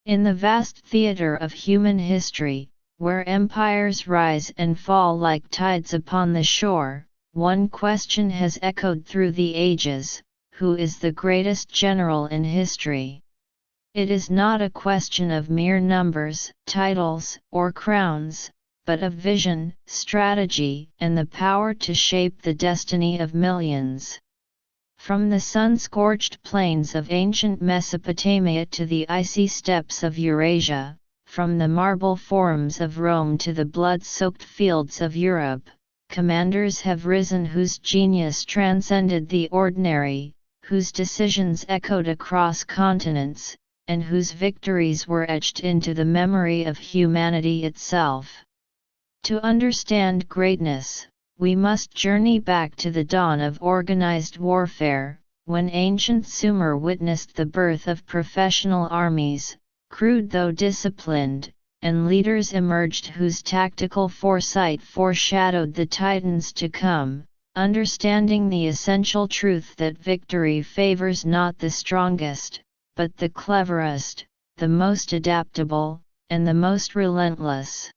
In the vast theater of human history, where empires rise and fall like tides upon the shore, one question has echoed through the ages: who is the greatest general in history? It is not a question of mere numbers, titles, or crowns, but of vision, strategy, and the power to shape the destiny of millions. From the sun-scorched plains of ancient Mesopotamia to the icy steppes of Eurasia, from the marble forums of Rome to the blood-soaked fields of Europe, commanders have risen whose genius transcended the ordinary, whose decisions echoed across continents, and whose victories were etched into the memory of humanity itself. To understand greatness, we must journey back to the dawn of organized warfare, when ancient Sumer witnessed the birth of professional armies, crude though disciplined, and leaders emerged whose tactical foresight foreshadowed the titans to come, understanding the essential truth that victory favors not the strongest, but the cleverest, the most adaptable, and the most relentless.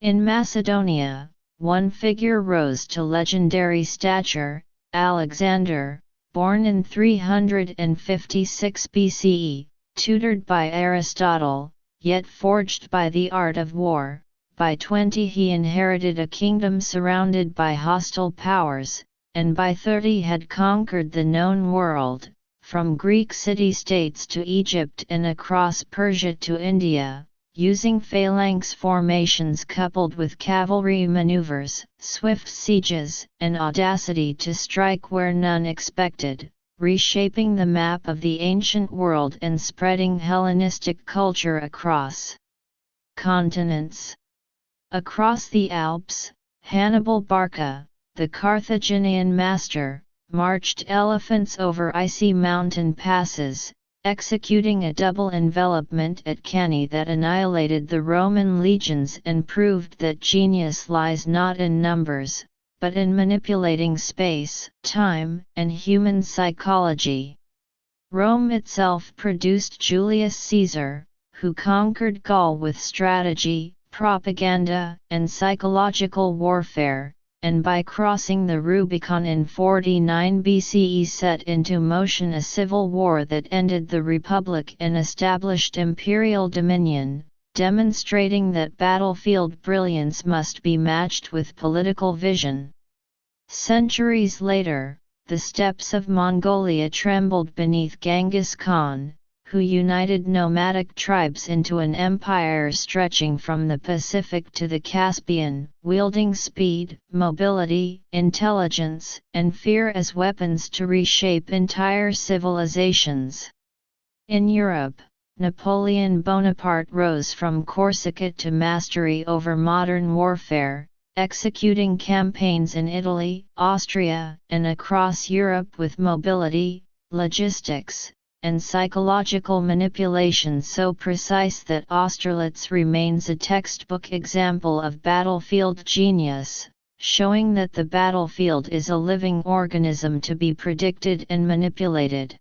In Macedonia, one figure rose to legendary stature: Alexander, born in 356 BCE, tutored by Aristotle, yet forged by the art of war. By 20 he inherited a kingdom surrounded by hostile powers, and by 30 had conquered the known world, from Greek city-states to Egypt and across Persia to India, using phalanx formations coupled with cavalry maneuvers, swift sieges, and audacity to strike where none expected, reshaping the map of the ancient world and spreading Hellenistic culture across continents. Across the Alps, Hannibal Barca, the Carthaginian master, marched elephants over icy mountain passes, executing a double envelopment at Cannae that annihilated the Roman legions and proved that genius lies not in numbers, but in manipulating space, time, and human psychology. Rome itself produced Julius Caesar, who conquered Gaul with strategy, propaganda, and psychological warfare, and by crossing the Rubicon in 49 BCE set into motion a civil war that ended the Republic and established imperial dominion, demonstrating that battlefield brilliance must be matched with political vision. Centuries later, the steppes of Mongolia trembled beneath Genghis Khan, who united nomadic tribes into an empire stretching from the Pacific to the Caspian, wielding speed, mobility, intelligence, and fear as weapons to reshape entire civilizations. In Europe, Napoleon Bonaparte rose from Corsica to mastery over modern warfare, executing campaigns in Italy, Austria, and across Europe with mobility, logistics, and psychological manipulation so precise that Austerlitz remains a textbook example of battlefield genius, showing that the battlefield is a living organism to be predicted and manipulated.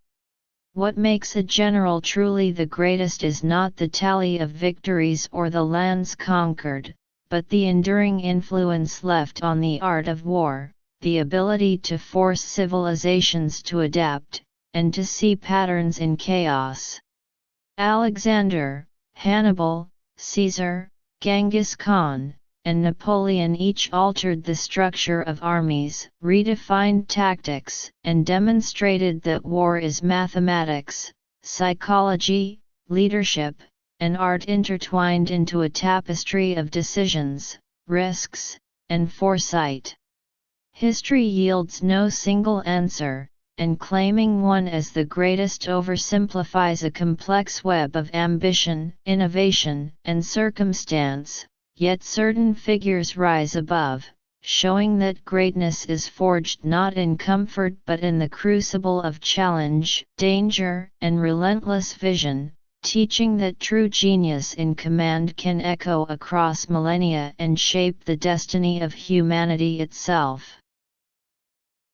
What makes a general truly the greatest is not the tally of victories or the lands conquered, but the enduring influence left on the art of war, the ability to force civilizations to adapt, and to see patterns in chaos. Alexander, Hannibal, Caesar, Genghis Khan, and Napoleon each altered the structure of armies, redefined tactics, and demonstrated that war is mathematics, psychology, leadership, and art intertwined into a tapestry of decisions, risks, and foresight. History yields no single answer, and claiming one as the greatest oversimplifies a complex web of ambition, innovation, and circumstance, yet certain figures rise above, showing that greatness is forged not in comfort but in the crucible of challenge, danger, and relentless vision, teaching that true genius in command can echo across millennia and shape the destiny of humanity itself.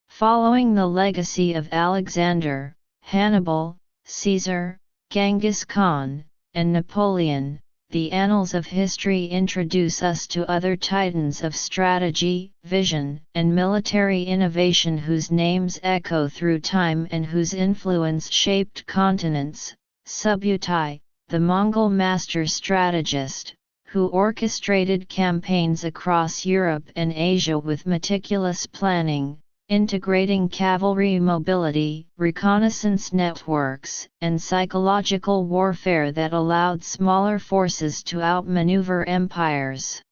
Following the legacy of Alexander, Hannibal, Caesar, Genghis Khan, and Napoleon, the annals of history introduce us to other titans of strategy, vision, and military innovation whose names echo through time and whose influence shaped continents. Subutai, the Mongol master strategist, who orchestrated campaigns across Europe and Asia with meticulous planning, integrating cavalry mobility, reconnaissance networks, and psychological warfare that allowed smaller forces to outmaneuver empires.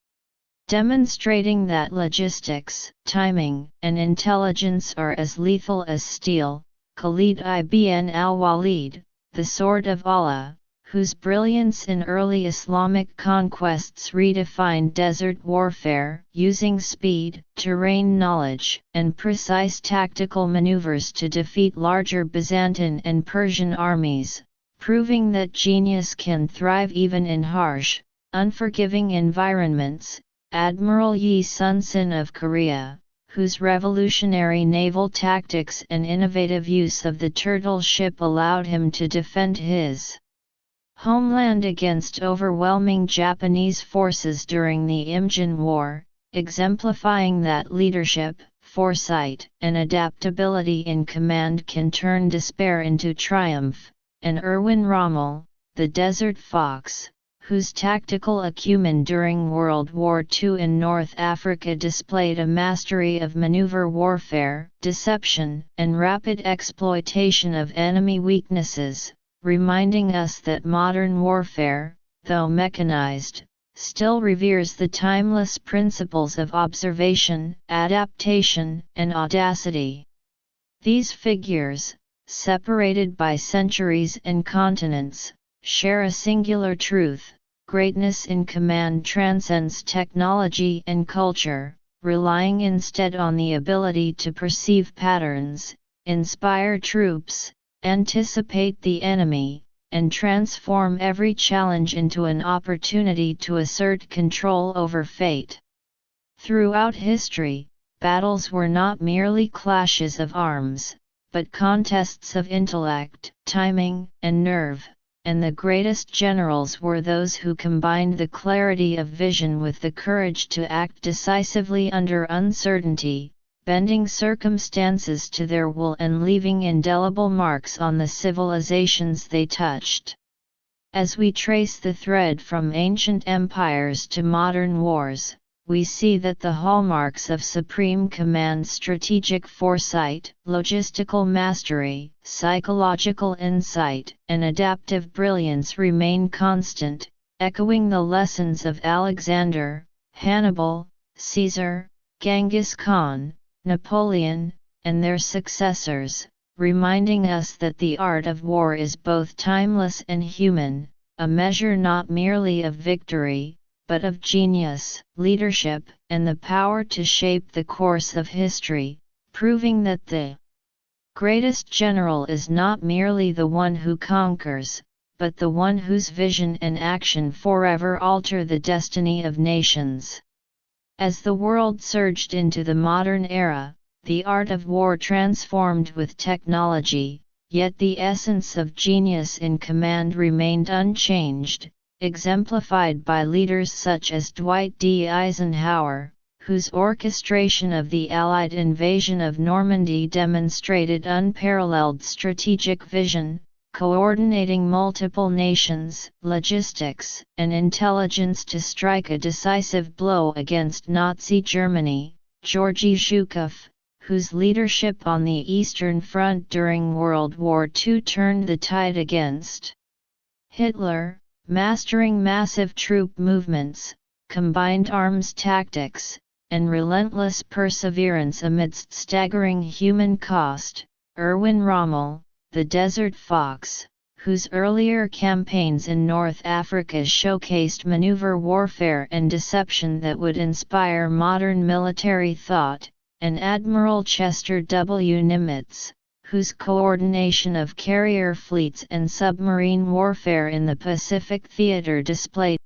Demonstrating that logistics, timing, and intelligence are as lethal as steel, Khalid ibn al-Walid, the Sword of Allah, whose brilliance in early Islamic conquests redefined desert warfare, using speed, terrain knowledge, and precise tactical maneuvers to defeat larger Byzantine and Persian armies, proving that genius can thrive even in harsh, unforgiving environments. Admiral Yi Sun-sin of Korea, whose revolutionary naval tactics and innovative use of the turtle ship allowed him to defend his homeland against overwhelming Japanese forces during the Imjin War, exemplifying that leadership, foresight, and adaptability in command can turn despair into triumph. And Erwin Rommel, the Desert Fox, whose tactical acumen during World War II in North Africa displayed a mastery of maneuver warfare, deception, and rapid exploitation of enemy weaknesses, reminding us that modern warfare, though mechanized, still reveres the timeless principles of observation, adaptation, and audacity. These figures, separated by centuries and continents, share a singular truth: greatness in command transcends technology and culture, relying instead on the ability to perceive patterns, inspire troops, anticipate the enemy, and transform every challenge into an opportunity to assert control over fate. Throughout history, battles were not merely clashes of arms, but contests of intellect, timing, and nerve, and the greatest generals were those who combined the clarity of vision with the courage to act decisively under uncertainty, bending circumstances to their will and leaving indelible marks on the civilizations they touched. As we trace the thread from ancient empires to modern wars, we see that the hallmarks of supreme command, strategic foresight, logistical mastery, psychological insight, and adaptive brilliance remain constant, echoing the lessons of Alexander, Hannibal, Caesar, Genghis Khan, Napoleon, and their successors, reminding us that the art of war is both timeless and human, a measure not merely of victory, but of genius, leadership, and the power to shape the course of history, proving that the greatest general is not merely the one who conquers, but the one whose vision and action forever alter the destiny of nations. As the world surged into the modern era, the art of war transformed with technology, yet the essence of genius in command remained unchanged, exemplified by leaders such as Dwight D. Eisenhower, whose orchestration of the Allied invasion of Normandy demonstrated unparalleled strategic vision, coordinating multiple nations, logistics, and intelligence to strike a decisive blow against Nazi Germany. Georgy Zhukov, whose leadership on the Eastern Front during World War II turned the tide against Hitler, mastering massive troop movements, combined arms tactics, and relentless perseverance amidst staggering human cost. Erwin Rommel, the Desert Fox, whose earlier campaigns in North Africa showcased maneuver warfare and deception that would inspire modern military thought, and Admiral Chester W. Nimitz, whose coordination of carrier fleets and submarine warfare in the Pacific theater displayed